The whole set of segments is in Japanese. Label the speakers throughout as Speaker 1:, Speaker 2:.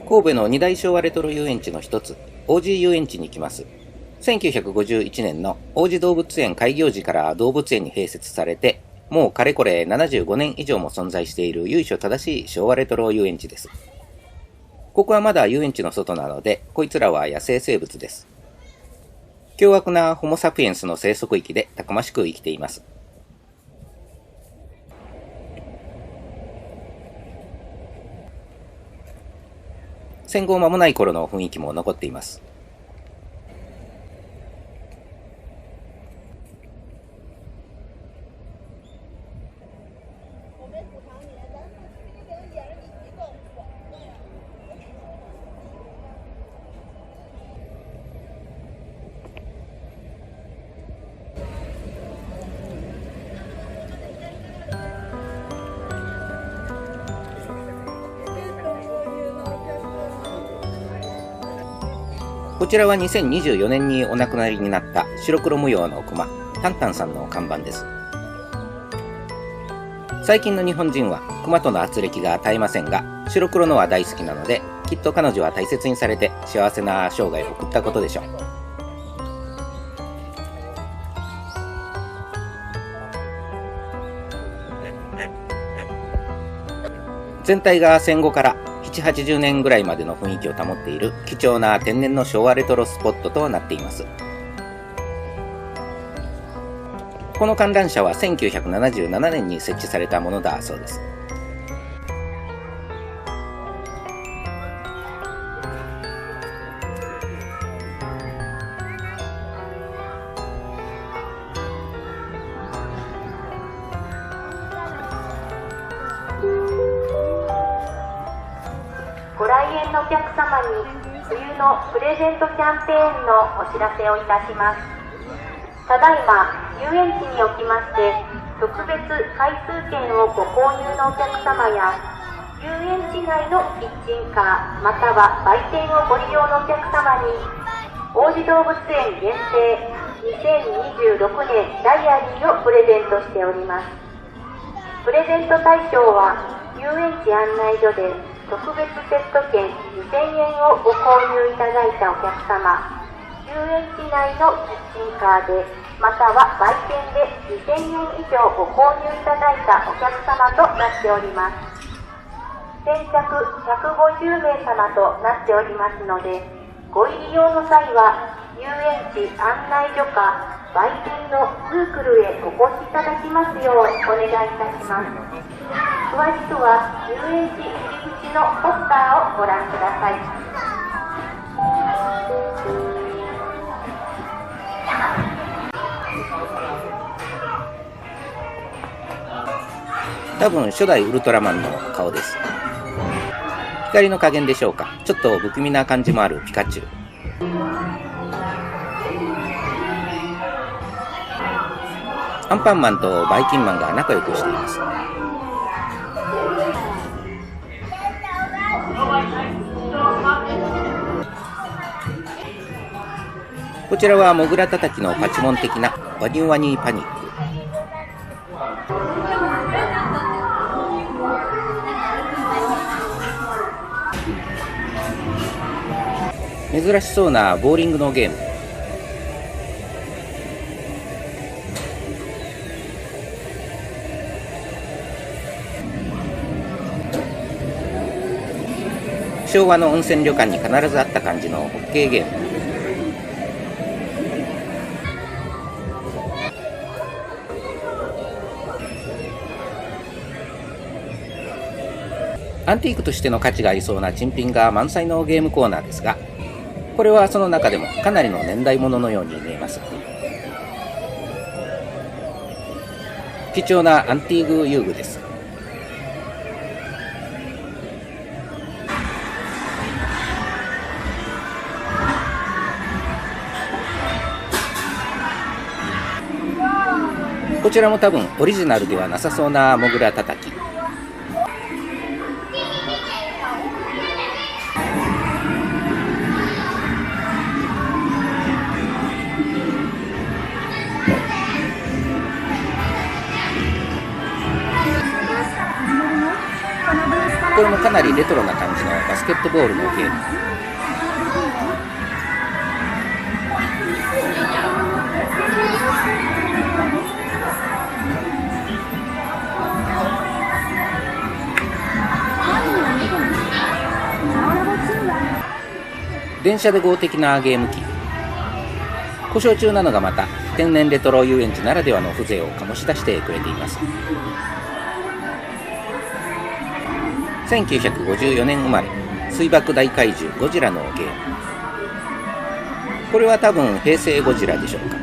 Speaker 1: 神戸の二大昭和レトロ遊園地の一つ、王子遊園地に行きます。1951年の王子動物園開業時から動物園に併設されて、もうかれこれ75年以上も存在している由緒正しい昭和レトロ遊園地です。ここはまだ遊園地の外なので、こいつらは野生生物です。凶悪なホモサピエンスの生息域でたくましく生きています。戦後間もない頃の雰囲気も残っています。こちらは2024年にお亡くなりになった白黒模様のクマ、タンタンさんの看板です。最近の日本人はクマとの圧力が絶えませんが、白黒のは大好きなので、きっと彼女は大切にされて幸せな生涯を送ったことでしょう。全体が戦後から7、80年ぐらいまでの雰囲気を保っている貴重な天然の昭和レトロスポットとなっています。この観覧車は1977年に設置されたものだそうです。
Speaker 2: ご来園のお客様に冬のプレゼントキャンペーンのお知らせをいたします。ただいま遊園地におきまして特別回数券をご購入のお客様や遊園地内のキッチンカーまたは売店をご利用のお客様に王子動物園限定2026年ダイアリーをプレゼントしております。プレゼント対象は遊園地案内所で特別セット券2000円をご購入いただいたお客様、遊園地内のキッチンカーでまたは売店で2000円以上ご購入いただいたお客様となっております。先着150名様となっておりますので、ご入り用の際は遊園地案内所か売店のスークルへお越しいただきますようお願いいたします。詳しくは遊園地入り口のポスターをご覧ください。
Speaker 1: 多分初代ウルトラマンの顔です。光の加減でしょうか、ちょっと不気味な感じもあるピカチュウ。アンパンマンとバイキンマンが仲良くしています。こちらはモグラたたきのパチモン的なワニワニパニック。珍しそうなボーリングのゲーム。昭和の温泉旅館に必ずあった感じのホッケーゲーム。アンティークとしての価値がありそうな珍品が満載のゲームコーナーですが、これはその中でもかなりの年代物のように見えます。貴重なアンティーク遊具です。こちらも多分オリジナルではなさそうなモグラたたき。これもかなりレトロな感じのバスケットボールのゲーム。電車で GO 的なゲーム機。故障中なのがまた天然レトロ遊園地ならではの風情を醸し出してくれています。1954年生まれ、水爆大怪獣ゴジラのゲーム。これは多分平成ゴジラでしょうか。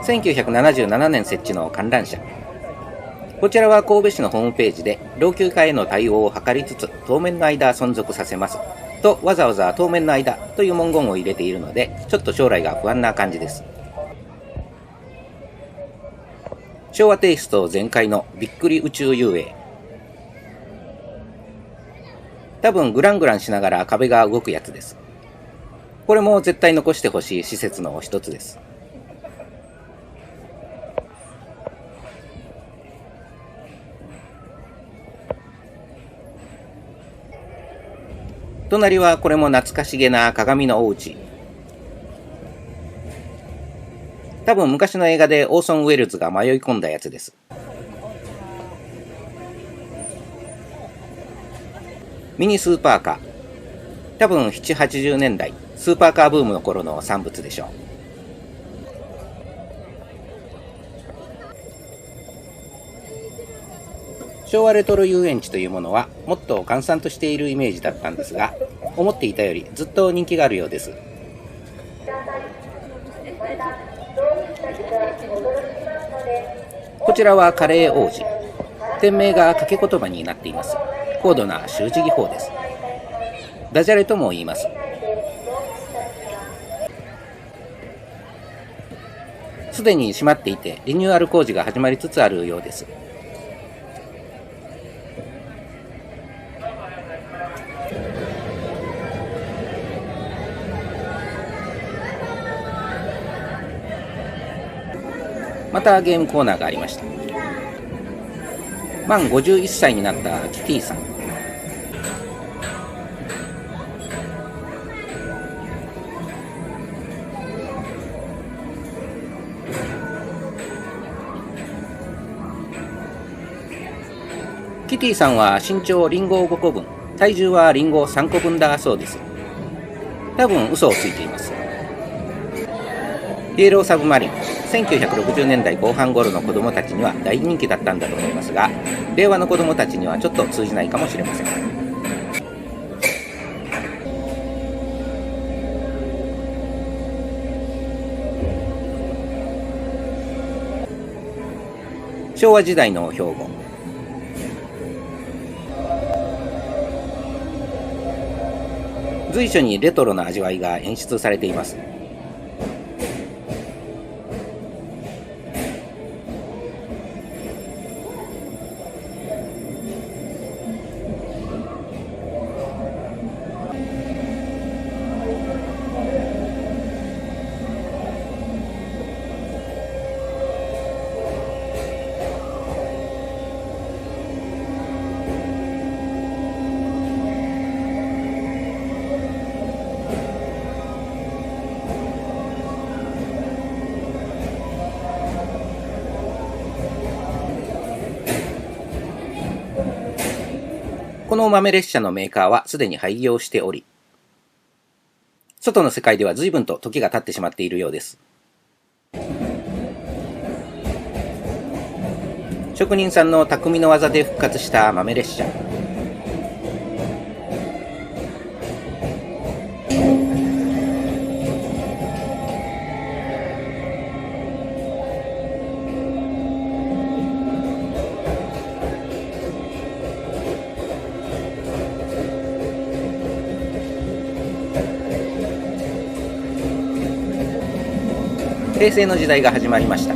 Speaker 1: 1977年設置の観覧車。こちらは神戸市のホームページで老朽化への対応を図りつつ当面の間存続させますとわざわざ当面の間という文言を入れているので、ちょっと将来が不安な感じです。昭和テイスト全開のびっくり宇宙遊泳。多分グラングランしながら壁が動くやつです。これも絶対残してほしい施設の一つです。隣はこれも懐かしげな鏡のお家。多分昔の映画でオーソン・ウェルズが迷い込んだやつです。ミニスーパーカー。多分7、80年代、スーパーカーブームの頃の産物でしょう。昭和レトロ遊園地というものはもっと閑散としているイメージだったんですが、思っていたよりずっと人気があるようです。こちらはカレー王子。店名が掛け言葉になっています。高度な習字技法です。ダジャレとも言います。すでに閉まっていてリニューアル工事が始まりつつあるようです。またゲームコーナーがありました。満51歳になったキティさん。キティさんは身長リンゴ5個分、体重はリンゴ3個分だそうです。多分嘘をついています。イエローサブマリン、1960年代後半頃の子供たちには大人気だったんだと思いますが、令和の子供たちにはちょっと通じないかもしれません。昭和時代の兵庫。随所にレトロな味わいが演出されています。この豆列車のメーカーはすでに廃業しており、外の世界では随分と時が経ってしまっているようです。職人さんの匠の技で復活した豆列車。平成の時代が始まりました。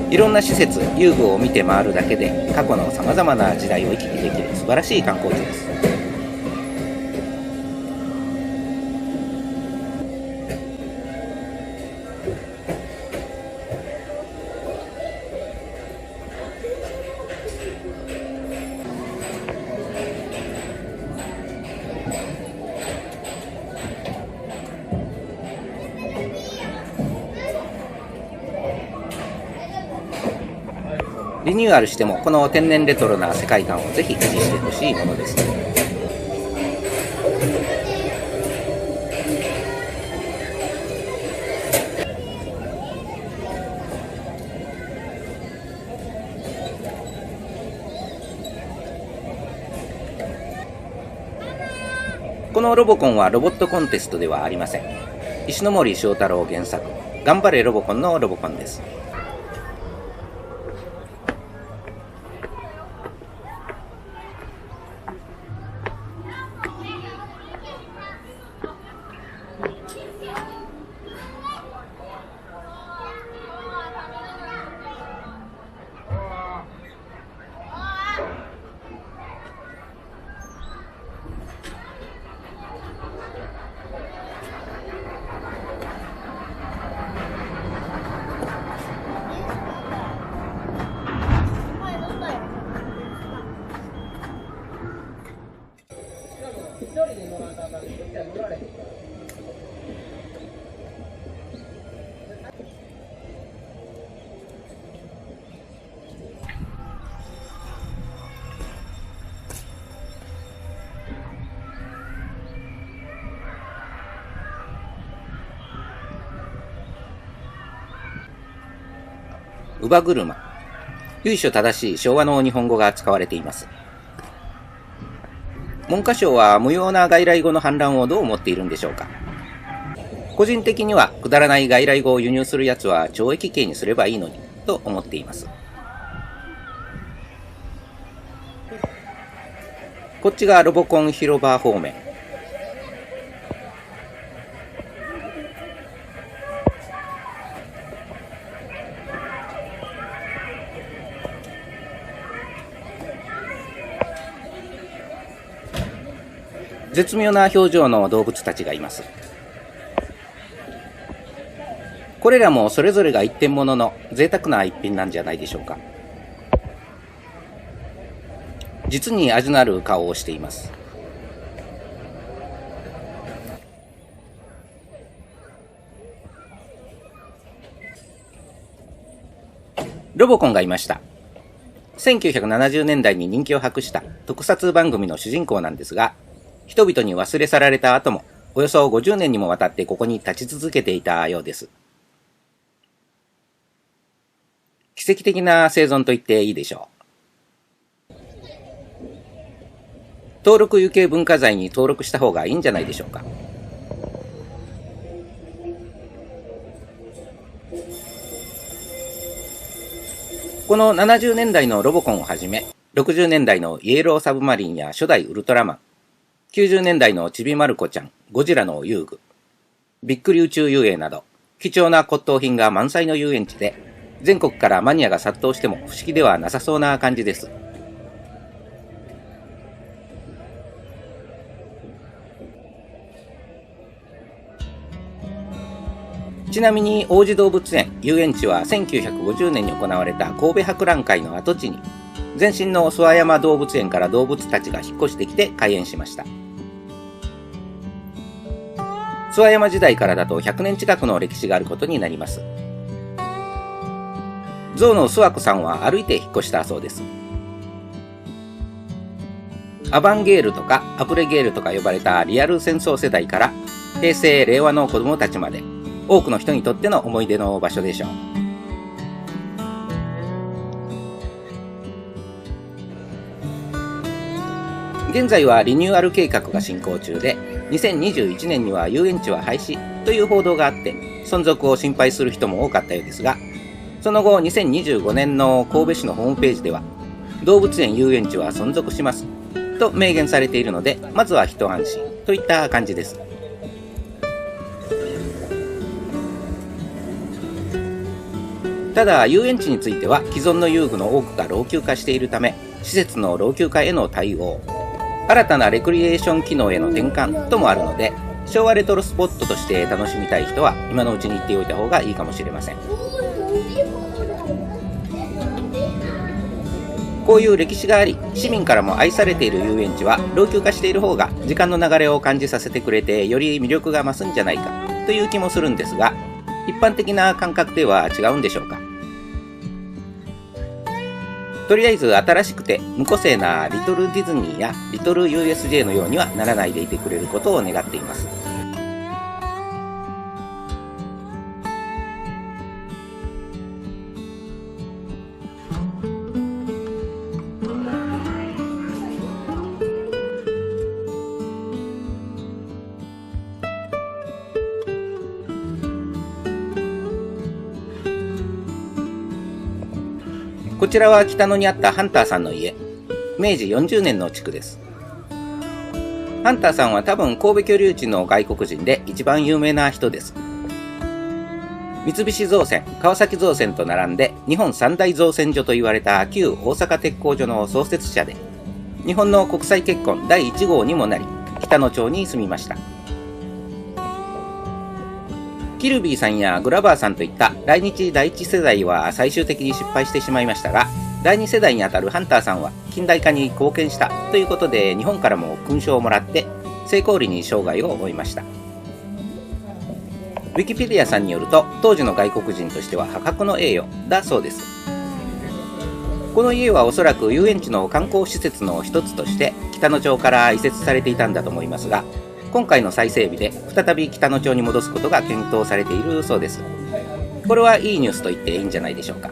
Speaker 1: いろんな施設、遊具を見て回るだけで過去のさまざまな時代を行き来できる素晴らしい観光地です。リニューアルしてもこの天然レトロな世界観をぜひ維持してほしいものです。このロボコンはロボットコンテストではありません。石森章太郎原作、頑張れロボコンのロボコンです。乳母車。由緒正しい昭和の日本語が使われています。文科省は無用な外来語の反乱をどう思っているんでしょうか。個人的にはくだらない外来語を輸入するやつは懲役刑にすればいいのにと思っています。こっちがロボコン広場方面。絶妙な表情の動物たちがいます。これらもそれぞれが一点物の贅沢な一品なんじゃないでしょうか。実に味のある顔をしています。ロボコンがいました。1970年代に人気を博した特撮番組の主人公なんですが、人々に忘れ去られた後もおよそ50年にもわたってここに立ち続けていたようです。奇跡的な生存と言っていいでしょう。登録有形文化財に登録した方がいいんじゃないでしょうか。この70年代のロボコンをはじめ、60年代のイエローサブマリンや初代ウルトラマン、90年代のちびまる子ちゃん、ゴジラの遊具、びっくり宇宙遊泳など、貴重な骨董品が満載の遊園地で、全国からマニアが殺到しても不思議ではなさそうな感じです。ちなみに王子動物園遊園地は1950年に行われた神戸博覧会の跡地に、前身の諏訪山動物園から動物たちが引っ越してきて開園しました。諏訪山時代からだと100年近くの歴史があることになります。象の諏訪子さんは歩いて引っ越したそうです。アバンゲールとかアプレゲールとか呼ばれたリアル戦争世代から平成令和の子供たちまで、多くの人にとっての思い出の場所でしょう。現在はリニューアル計画が進行中で、2021年には遊園地は廃止という報道があって、存続を心配する人も多かったようですが、その後2025年の神戸市のホームページでは、動物園遊園地は存続しますと明言されているので、まずは一安心といった感じです。ただ遊園地については既存の遊具の多くが老朽化しているため、施設の老朽化への対応、新たなレクリエーション機能への転換ともあるので、昭和レトロスポットとして楽しみたい人は今のうちに行っておいた方がいいかもしれません。こういう歴史があり、市民からも愛されている遊園地は老朽化している方が時間の流れを感じさせてくれて、より魅力が増すんじゃないかという気もするんですが、一般的な感覚では違うんでしょうか。とりあえず新しくて無個性なリトルディズニーやリトル USJ のようにはならないでいてくれることを願っています。こちらは北野にあったハンターさんの家。明治40年の地区です。ハンターさんは多分神戸居留地の外国人で一番有名な人です。三菱造船、川崎造船と並んで日本三大造船所と言われた旧大阪鉄工所の創設者で、日本の国際結婚第1号にもなり、北野町に住みました。キルビーさんやグラバーさんといった来日第一世代は最終的に失敗してしまいましたが、第2世代にあたるハンターさんは近代化に貢献したということで、日本からも勲章をもらって成功裏に生涯を終えました。ウィキペディアさんによると、当時の外国人としては破格の栄誉だそうです。この家はおそらく遊園地の観光施設の一つとして北野町から移設されていたんだと思いますが、今回の再整備で再び北野町に戻すことが検討されているそうです。これはいいニュースと言っていいんじゃないでしょうか。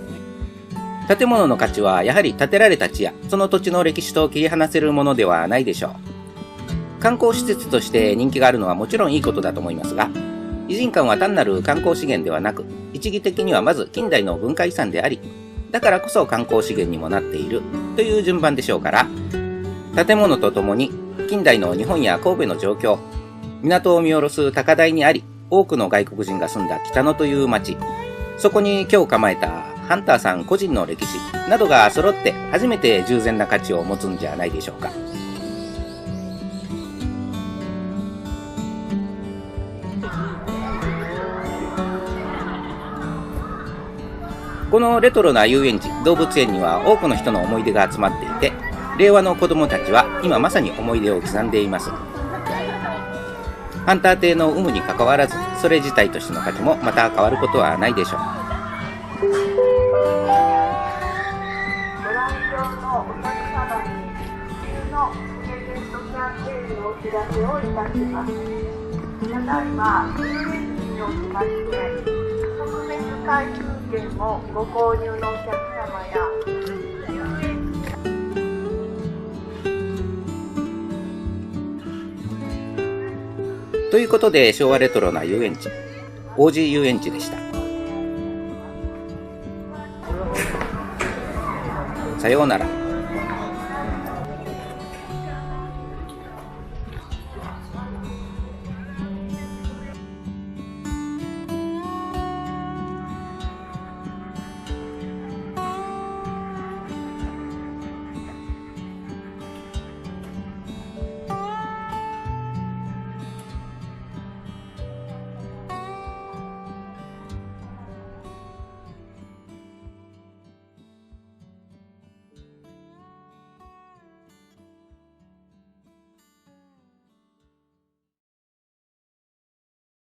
Speaker 1: 建物の価値はやはり建てられた地やその土地の歴史と切り離せるものではないでしょう。観光施設として人気があるのはもちろんいいことだと思いますが、異人館は単なる観光資源ではなく、一義的にはまず近代の文化遺産であり、だからこそ観光資源にもなっているという順番でしょうから、建物とともに近代の日本や神戸の状況、港を見下ろす高台にあり、多くの外国人が住んだ北野という町、そこに今日構えたハンターさん個人の歴史などが揃って初めて従前な価値を持つんじゃないでしょうか。このレトロな遊園地、動物園には多くの人の思い出が集まっていて、令和の子供たちは今まさに思い出を刻んでいます。ハンター亭の有無に関わらず、それ自体としての価値もまた変わることはないでしょう。
Speaker 2: ご来場のお客様に冬のプレゼントキャンペーンのお知らせをいたします。
Speaker 3: ただいま遊園地におきまして特別回数券をご購入のお客様や遊園地
Speaker 1: ということで、昭和レトロな遊園地、王子遊園地でした。さようなら。